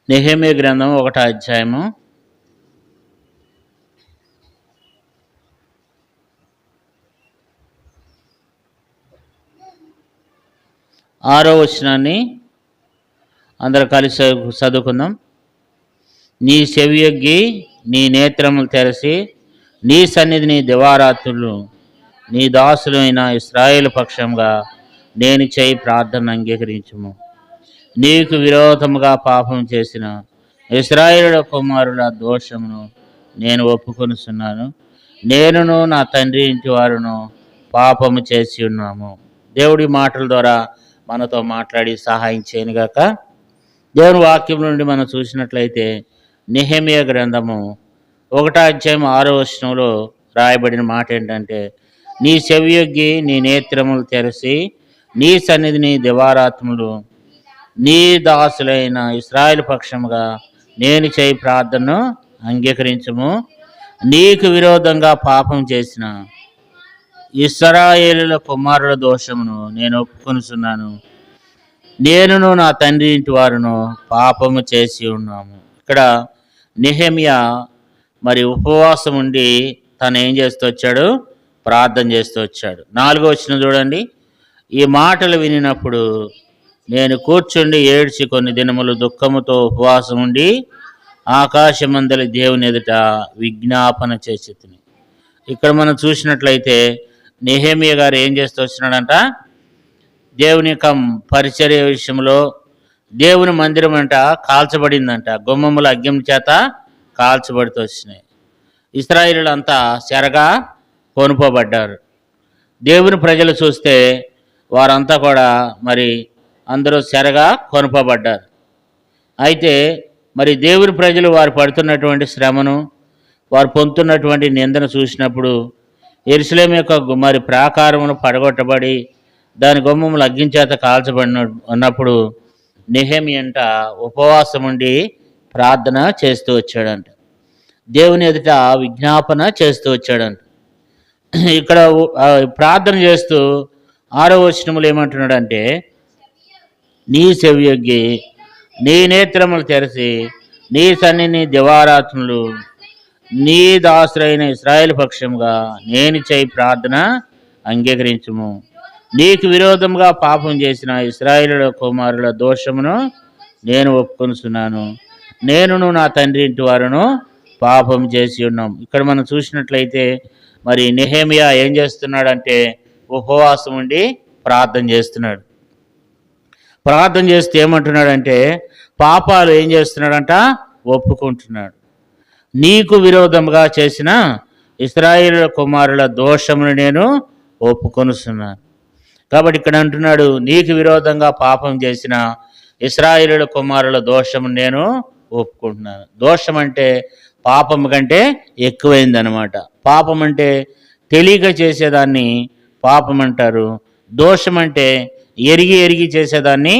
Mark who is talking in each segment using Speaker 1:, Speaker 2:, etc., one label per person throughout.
Speaker 1: నెహెమీయా గ్రంథం 1వ అధ్యాయము 6వ వచనాన్ని అందరూ కలిసి చదువుకుందాం. నీ చెవియొగ్గి నీ నేత్రములు తెరచి నీ సన్నిధిని దివారాత్రులు నీ దాసులైన ఇశ్రాయేలు పక్షంగా నేను చేయి ప్రార్థన అంగీకరించుము. నీకు విరోధముగా పాపం చేసిన ఇశ్రాయేలు కుమారుల దోషమును నేను ఒప్పుకొనుచున్నాను. నేనును నా తండ్రి ఇంటి వారును పాపము చేసి ఉన్నాము. దేవుడి మాటల ద్వారా మనతో మాట్లాడి సహాయం చేయనుగాక. దేవుని వాక్యం నుండి మనం చూసినట్లయితే నెహెమీయా గ్రంథము 1వ అధ్యాయం 6వ వచనంలో రాయబడిన మాట ఏంటంటే, నీ చెవియొగ్గి నీ నేత్రములు తెరచి నీ సన్నిధిని దివారాత్ములు నీ దాసులైన ఇశ్రాయేలు పక్షముగా నేను చేయి ప్రార్థనను అంగీకరించము. నీకు విరోధంగా పాపం చేసిన ఇశ్రాయేలుల కుమారుల దోషమును నేను ఒప్పుకొనుచున్నాను. నేనును నా తండ్రి ఇంటి వారును పాపము చేసి ఉన్నాము. ఇక్కడ నెహెమీయా మరి ఉపవాసం ఉండి తను ఏం చేస్తూ వచ్చాడు? ప్రార్థన చేస్తూ వచ్చాడు. 4వ వచనం చూడండి. ఈ మాటలు వినినప్పుడు నేను కూర్చుండి ఏడ్చి కొన్ని దినములు దుఃఖముతో ఉపవాసం ఉండి ఆకాశమందలి దేవుని ఎదుట విజ్ఞాపన చేసి తిని. ఇక్కడ మనం చూసినట్లయితే నెహెమీయా గారు ఏం చేస్తూ వచ్చినాడంట? దేవుని యొక్క పరిచర్య విషయంలో దేవుని మందిరం అంట కాల్చబడిందంట. గుమ్మముల అగ్ని చేత కాల్చబడుతూ వచ్చినాయి. ఇశ్రాయేలులంతా చెరగా కొనుకోబడ్డారు. దేవుని ప్రజలు చూస్తే వారంతా కూడా మరి అందరూ చెరగా కొనుకోబడ్డారు. అయితే మరి దేవుని ప్రజలు వారు పడుతున్నటువంటి శ్రమను, వారు పొందుతున్నటువంటి నిందను చూసినప్పుడు యెరూషలేము యొక్క మరి ప్రాకారమును పడగొట్టబడి దాని గుమ్మములు అగ్ని చేత కాల్చబడిన ఉన్నప్పుడు నెహెమీయా అంట ఉపవాసం ఉండి ప్రార్థన చేస్తూ వచ్చాడంట. దేవుని ఎదుట విజ్ఞాపన చేస్తూ వచ్చాడంట. ఇక్కడ ప్రార్థన చేస్తూ 6వ వచనములు ఏమంటున్నాడంటే, నీ చెవియొగ్గి నీ నేత్రములు తెరచి నీ సన్నిధిని దివారాత్రులు నీ దాసులైన ఇశ్రాయేలు పక్షముగా నేను చేయి ప్రార్థన అంగీకరించుము. నీకు విరోధముగా పాపం చేసిన ఇశ్రాయేలు కుమారుల దోషమును నేను ఒప్పుకొనుచున్నాను. నేనును నా తండ్రి ఇంటి వారును పాపం చేసి ఉన్నాం. ఇక్కడ మనం చూసినట్లయితే మరి నెహెమీయా ఏం చేస్తున్నాడంటే ఉపవాసం ఉండి ప్రార్థన చేస్తున్నాడు. ప్రార్థన చేస్తే ఏమంటున్నాడంటే పాపాలు ఏం చేస్తున్నాడంట? ఒప్పుకుంటున్నాడు. నీకు విరోధముగా చేసిన ఇశ్రాయేలు కుమారుల దోషమును నేను ఒప్పుకొనుచున్నాను. కాబట్టి ఇక్కడ అంటున్నాడు, నీకు విరోధంగా పాపం చేసిన ఇశ్రాయేలు కుమారుల దోషము నేను ఒప్పుకుంటున్నాను. దోషం అంటే పాపం కంటే ఎక్కువైందనమాట. పాపం అంటే తెలియక చేసేదాన్ని పాపం అంటారు. దోషం అంటే ఎరిగి చేసేదాన్ని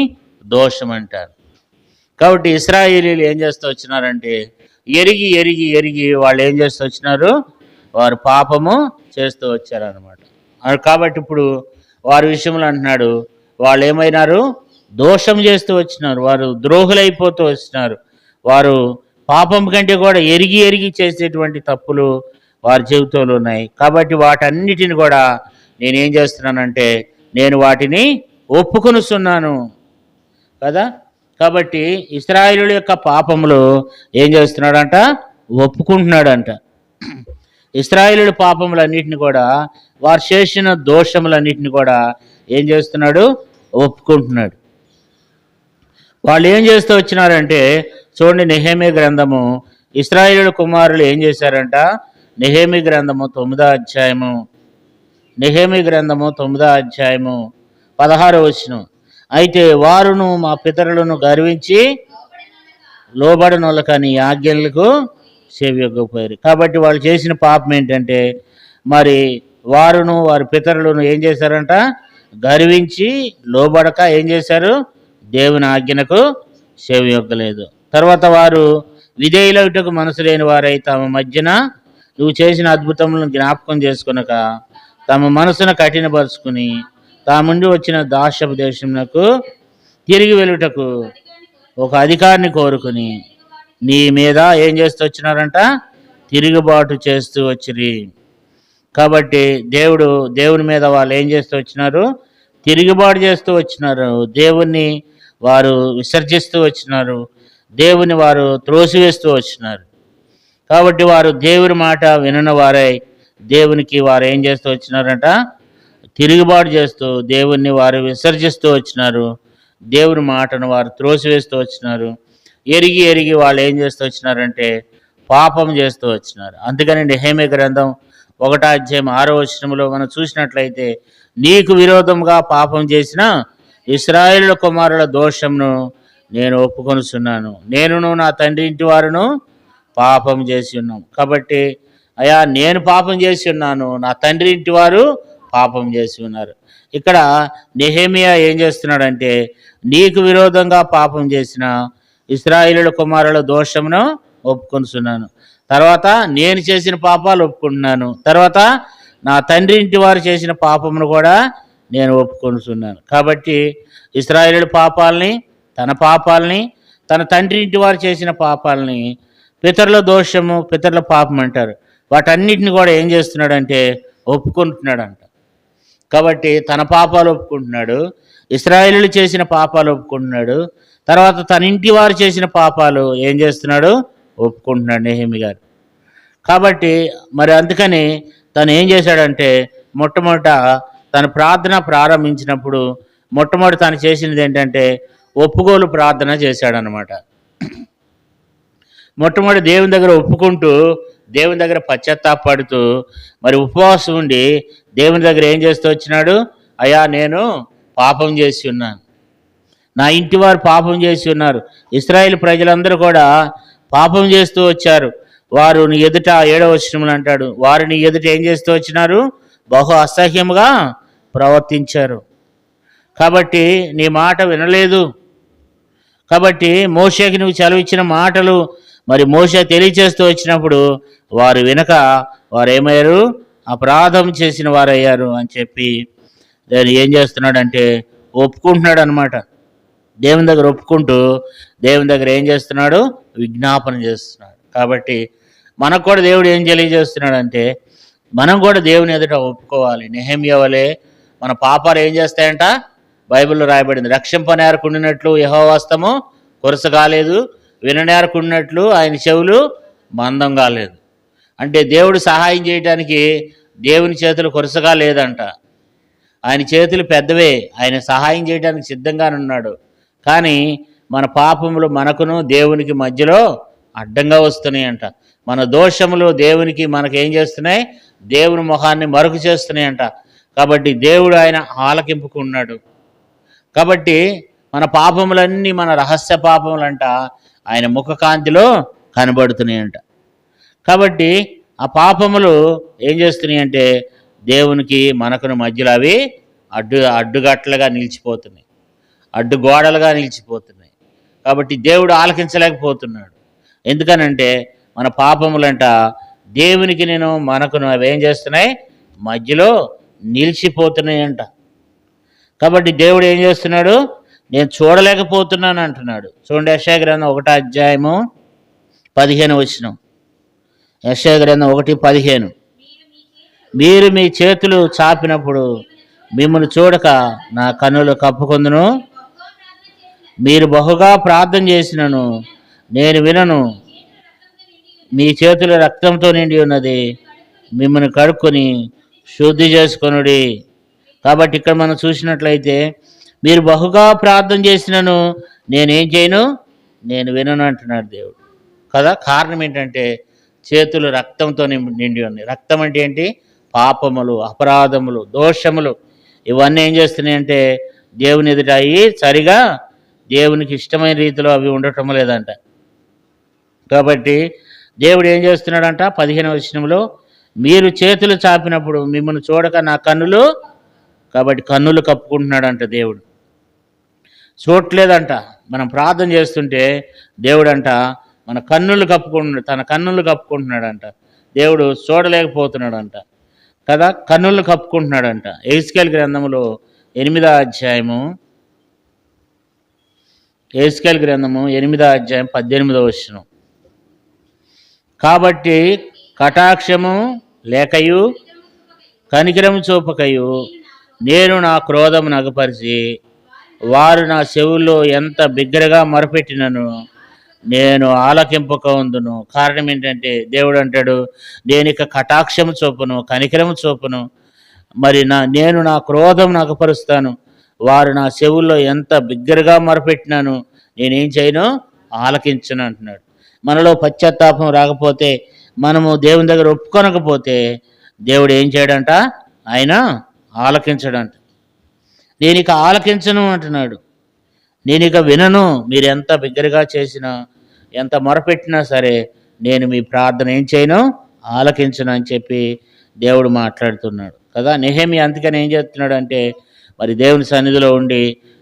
Speaker 1: దోషం అంటారు. కాబట్టి ఇశ్రాయేలీలు ఏం చేస్తూ వచ్చినారంటే ఎరిగి వాళ్ళు ఏం చేస్తూ వచ్చినారు? వారు పాపము చేస్తూ వచ్చారనమాట. కాబట్టి ఇప్పుడు వారి విషయంలో అంటున్నాడు, వాళ్ళు ఏమైనారు? దోషం చేస్తూ వచ్చినారు. వారు ద్రోహులైపోతూ వచ్చినారు. వారు పాపం కంటే కూడా ఎరిగి చేసేటువంటి తప్పులు వారి జీవితంలో ఉన్నాయి. కాబట్టి వాటన్నిటిని కూడా నేనేం చేస్తున్నానంటే నేను వాటిని ఒప్పుకొనుస్తున్నాను కదా. కాబట్టి ఇశ్రాయేలు యొక్క పాపములు ఏం చేస్తున్నాడంట? ఒప్పుకుంటున్నాడంట. ఇశ్రాయేలు పాపములన్నిటిని కూడా, వారు చేసిన దోషములన్నిటిని కూడా ఏం చేస్తున్నాడు? ఒప్పుకుంటున్నాడు. వాళ్ళు ఏం చేస్తూ వచ్చినారంటే చూడండి, నెహెమీయా గ్రంథము ఇశ్రాయేలు కుమారులు ఏం చేశారంట? నెహెమీయా గ్రంథము 9వ అధ్యాయము 16వ వచనం. అయితే వారును మా పితరులను గర్వించి లోబడనోళ్ళ కానీ ఆజ్ఞలకు చెవియొగ్గపోయారు. కాబట్టి వాళ్ళు చేసిన పాపం ఏంటంటే మరి వారును వారి పితరులను ఏం చేశారంట? గర్వించి లోబడక ఏం చేశారు? దేవుని ఆజ్ఞకు చెవియొగ్గలేదు. తర్వాత వారు విధేయులవుటకు మనసు లేని వారై తమ మధ్యన నువ్వు చేసిన అద్భుతములను జ్ఞాపకం చేసుకునక తమ మనసును కఠినపరుచుకుని తాముండి వచ్చిన దాస్యపు దేశమునకు తిరిగి వెళ్ళుటకు ఒక అధికారిని కోరుకుని నీ మీద ఏం చేస్తూ వచ్చినారంట, తిరుగుబాటు చేస్తూ వచ్చిరి. కాబట్టి దేవుని మీద వాళ్ళు ఏం చేస్తూ వచ్చినారు, తిరుగుబాటు చేస్తూ వచ్చినారు. దేవుణ్ణి వారు విసర్జిస్తూ వచ్చినారు, దేవుని వారు త్రోసివేస్తూ వచ్చినారు. కాబట్టి వారు దేవుని మాట వినని వారై దేవునికి వారు ఏం చేస్తూ వచ్చినారంట, తిరుగుబాటు చేస్తూ దేవుణ్ణి వారు విసర్జిస్తూ వచ్చినారు, దేవుని మాటను వారు త్రోసివేస్తూ వచ్చినారు. ఎరిగి ఎరిగి వాళ్ళు ఏం చేస్తూ వచ్చినారంటే పాపం చేస్తూ వచ్చినారు. అందుకని నెహెమ్యా గ్రంథం 1వ అధ్యాయం 6వ వచనంలో మనం చూసినట్లయితే, నీకు విరోధంగా పాపం చేసిన ఇశ్రాయేలు కుమారుల దోషంను నేను ఒప్పుకొనుచున్నాను, నేనును నా తండ్రి ఇంటి వారును పాపం చేసి ఉన్నాం. కాబట్టి అయ్యా నేను పాపం చేసి ఉన్నాను, నా తండ్రి ఇంటి వారు పాపం చేసి ఉన్నారు. ఇక్కడ నెహెమ్యా ఏం చేస్తున్నాడంటే, నీకు విరోధంగా పాపం చేసిన ఇశ్రాయేలు కుమారుల దోషమును ఒప్పుకొనుచున్నాను, తర్వాత నేను చేసిన పాపాలు ఒప్పుకుంటున్నాను, తర్వాత నా తండ్రి ఇంటి వారు చేసిన పాపమును కూడా నేను ఒప్పుకొనుచున్నాను. కాబట్టి ఇశ్రాయేలు పాపాలని, తన పాపాలని, తన తండ్రి ఇంటి వారు చేసిన పాపాలని పితరుల దోషము, పితరుల పాపం అంటారు. వాటన్నిటిని కూడా ఏం చేస్తున్నాడంటే ఒప్పుకుంటున్నాడంట. కాబట్టి తన పాపాలు ఒప్పుకుంటున్నాడు, ఇశ్రాయేలు చేసిన పాపాలు ఒప్పుకుంటున్నాడు, తర్వాత తన ఇంటి వారు చేసిన పాపాలు ఏం చేస్తున్నాడు, ఒప్పుకుంటున్నాడు నెహెమ్యా గారు. కాబట్టి మరి అందుకని తను ఏం చేశాడంటే, మొట్టమొదట తన ప్రార్థన ప్రారంభించినప్పుడు మొట్టమొదటి తను చేసినది ఏంటంటే ఒప్పుకోలు ప్రార్థన చేశాడనమాట. మొట్టమొదటి దేవుని దగ్గర ఒప్పుకుంటూ, దేవుని దగ్గర పశ్చాత్తాపడుతూ, మరి ఉపవాసం ఉండి దేవుని దగ్గర ఏం చేస్తూ వచ్చినాడు, అయ్యా నేను పాపం చేసి ఉన్నాను, నా ఇంటి వారు పాపం చేసి ఉన్నారు. ఇశ్రాయేలు ప్రజలందరూ కూడా పాపం చేస్తూ వచ్చారు. వారు నీ ఎదుట 7వ వచనంలో అంటాడు, వారు నీ ఎదుట ఏం చేస్తూ వచ్చినారు, బహు అసహ్యముగా ప్రవర్తించారు. కాబట్టి నీ మాట వినలేదు. కాబట్టి మోషేకి నువ్వు సెలవిచ్చిన మాటలు మరి మోషే తెలియచేస్తూ వచ్చినప్పుడు వారు వినక వారు ఏమయ్యారు, అపరాధం చేసిన వారు అయ్యారు అని చెప్పి దాన్ని ఏం చేస్తున్నాడంటే ఒప్పుకుంటున్నాడు అనమాట. దేవుని దగ్గర ఒప్పుకుంటూ దేవుని దగ్గర ఏం చేస్తున్నాడు, విజ్ఞాపన చేస్తున్నాడు. కాబట్టి మనకు కూడా దేవుడు ఏం తెలియజేస్తున్నాడంటే మనం కూడా దేవుని ఎదుట ఒప్పుకోవాలి. నెహెమ్యా వలె మన పాపాలు ఏం చేస్తాయంట, బైబిల్లో రాయబడింది, రక్షింపనేరకుండినట్లు యెహోవా హస్తము కొరస కాలేదు, విననేరకుండినట్లు ఆయన చెవులు మందం కాలేదు. అంటే దేవుడు సహాయం చేయడానికి దేవుని చేతులు కొరసగా లేదంట, ఆయన చేతులు పెద్దవే, ఆయన సహాయం చేయడానికి సిద్ధంగానే ఉన్నాడు. కానీ మన పాపములు మనకును దేవునికి మధ్యలో అడ్డంగా వస్తున్నాయి అంట. మన దోషములు దేవునికి మనకు ఏం చేస్తున్నాయి, దేవుని ముఖాన్ని మరుగు చేస్తున్నాయి అంట. కాబట్టి దేవుడు ఆయన ఆలకింపుకున్నాడు. కాబట్టి మన పాపములన్నీ, మన రహస్య పాపములంట ఆయన ముఖకాంతిలో కనబడుతున్నాయంట. కాబట్టి ఆ పాపములు ఏం చేస్తున్నాయి అంటే దేవునికి మనకును మధ్యలో అవి అడ్డుగట్లుగా నిలిచిపోతున్నాయి, అడ్డుగోడలుగా నిలిచిపోతున్నాయి. కాబట్టి దేవుడు ఆలకించలేకపోతున్నాడు. ఎందుకనంటే మన పాపములంట దేవునికి మనకును అవి ఏం చేస్తున్నాయి, మధ్యలో నిలిచిపోతున్నాయంట. కాబట్టి దేవుడు ఏం చేస్తున్నాడు, నేను చూడలేకపోతున్నాను అంటున్నాడు. చూడండి, యెషయా గ్రంథం 1వ అధ్యాయము 15వ వచనం. యెషయా గ్రంథం 1:15, మీరు మీ చేతులు చాపినప్పుడు మిమ్మల్ని చూడక నా కన్నులు కప్పుకొందును, మీరు బహుగా ప్రార్థన చేసినను నేను వినను, మీ చేతుల రక్తంతో నిండి ఉన్నది, మిమ్మల్ని కడుక్కొని శుద్ధి చేసుకొనుడి. కాబట్టి ఇక్కడ మనం చూసినట్లయితే మీరు బహుగా ప్రార్థన చేసినను నేనేం చేయను, నేను వినను అంటున్నాడు దేవుడు కదా. కారణం ఏంటంటే చేతులు రక్తంతో నిండి ఉన్నాయి. రక్తం అంటే ఏంటి, పాపములు, అపరాధములు, దోషములు, ఇవన్నీ ఏం చేస్తున్నాయంటే దేవుని ఎదుట అయ్యి సరిగా దేవునికి ఇష్టమైన రీతిలో అవి ఉండటం లేదంట. కాబట్టి దేవుడు ఏం చేస్తున్నాడంట, 15వ వచనంలో మీరు చేతులు చాపినప్పుడు మిమ్మల్ని చూడక నా కన్నులు, కాబట్టి కన్నులు కప్పుకుంటున్నాడంట దేవుడు, చూడలేదంట. మనం ప్రార్థన చేస్తుంటే దేవుడు అంట మన కన్నులు తన కన్నులు కప్పుకుంటున్నాడంట. దేవుడు చూడలేకపోతున్నాడంట కదా, కన్నులు కప్పుకుంటున్నాడంట. యెహెజ్కేలు గ్రంథములో 8వ అధ్యాయము యెహెజ్కేలు గ్రంథము 8వ అధ్యాయం 18వ వచనం. కాబట్టి కటాక్షము లేకయు కనికరము చూపకయు నేను నా క్రోధము నగపరిచి వారు నా చెవుల్లో ఎంత బిగ్గరగా మొరపెట్టినను నేను ఆలకింపక ఉందును. కారణం ఏంటంటే దేవుడు అంటాడు, నేను ఇక కటాక్షము చూపను, కనికరము చూపను, మరి నేను నా క్రోధం నగపరుస్తాను. వారు నా చెవుల్లో ఎంత బిగ్గరగా మొరపెట్టినాను నేనేం చేయను, ఆలకించను అంటున్నాడు. మనలో పశ్చాత్తాపం రాకపోతే, మనము దేవుని దగ్గర ఒప్పుకొనకపోతే దేవుడు ఏం చేయడంట, ఆయన ఆలకించడంట. నేను ఇక ఆలకించను అంటున్నాడు. నేను ఇక వినను, మీరు ఎంత బిగ్గరగా చేసినా ఎంత మొరపెట్టినా సరే నేను మీ ప్రార్థన ఏం చేయను, ఆలకించను అని చెప్పి దేవుడు మాట్లాడుతున్నాడు కదా. నెహెమియా అందుకని ఏం చేస్తున్నాడు అంటే, మరి దేవుని సన్నిధిలో ఉండి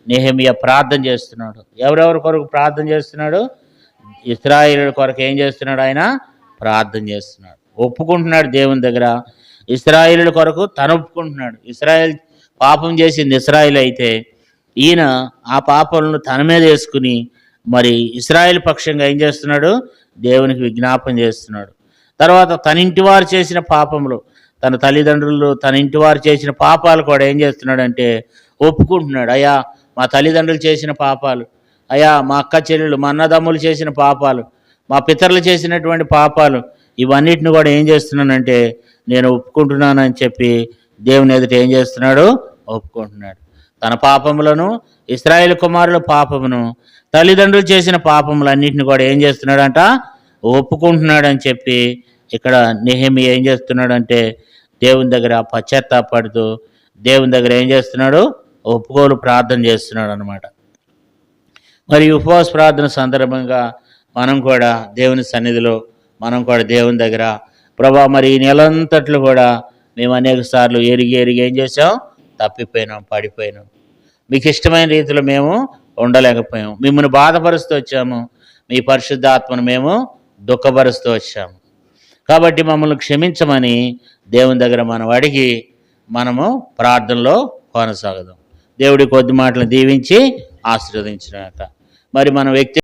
Speaker 1: నెహెమియా ప్రార్థన చేస్తున్నాడు. ఎవరెవరి కొరకు ప్రార్థన చేస్తున్నాడు? ఇశ్రాయేలు కొరకు ఏం చేస్తున్నాడు? ఆయన ప్రార్థన చేస్తున్నాడు, ఒప్పుకుంటున్నాడు దేవుని దగ్గర. ఇశ్రాయేలు కొరకు తను ఒప్పుకుంటున్నాడు. ఇశ్రాయేల్ పాపం చేసింది ఇశ్రాయేల్ అయితే, ఈయన ఆ పాపాలను తన మీద వేసుకుని మరి ఇశ్రాయేల్ పక్షంగా ఏం చేస్తున్నాడు, దేవునికి విజ్ఞాపన చేస్తున్నాడు. తర్వాత తన ఇంటి వారు చేసిన పాపములు, తన తల్లిదండ్రులు తన ఇంటి వారు చేసిన పాపాలు కూడా ఏం చేస్తున్నాడంటే ఒప్పుకుంటున్నాడు. అయ్యా మా తల్లిదండ్రులు చేసిన పాపాలు, అయ్యా మా అక్క చెల్లెలు మా అన్నదమ్ములు చేసిన పాపాలు, మా పితరులు చేసినటువంటి పాపాలు, ఇవన్నిటిని కూడా ఏం చేస్తున్నానంటే నేను ఒప్పుకుంటున్నానని చెప్పి దేవుని ఎదుట ఏం చేస్తున్నాడు, ఒప్పుకుంటున్నాడు. తన పాపములను, ఇశ్రాయేలు కుమారుల పాపమును, తల్లిదండ్రులు చేసిన పాపములన్నింటిని కూడా ఏం చేస్తున్నాడంట, ఒప్పుకుంటున్నాడని చెప్పి ఇక్కడ నెహెమియా ఏం చేస్తున్నాడంటే దేవుని దగ్గర పశ్చాత్తాపడుతూ దేవుని దగ్గర ఏం చేస్తున్నాడు, ఒప్పుకోలు ప్రార్థన చేస్తున్నాడు అనమాట. మరి ఉపవాస ప్రార్థన సందర్భంగా మనం కూడా దేవుని సన్నిధిలో మనం కూడా దేవుని దగ్గర, ప్రభా మరి ఈ నెలంతట్లు కూడా మేము అనేక సార్లు ఎరిగి ఏం చేసాం, తప్పిపోయినాం, పడిపోయినాం, మీకు ఇష్టమైన రీతిలో మేము ఉండలేకపోయాం, మిమ్మల్ని బాధపరుస్తూ వచ్చాము, మీ పరిశుద్ధాత్మను మేము దుఃఖపరుస్తూ వచ్చాము. కాబట్టి మమ్మల్ని క్షమించమని దేవుని దగ్గర మనం అడిగి మనము ప్రార్థనలో కొనసాగదాం. దేవుడి కొద్ది మాటలు దీవించి ఆశీర్వదించినాక మరి మన వ్యక్తి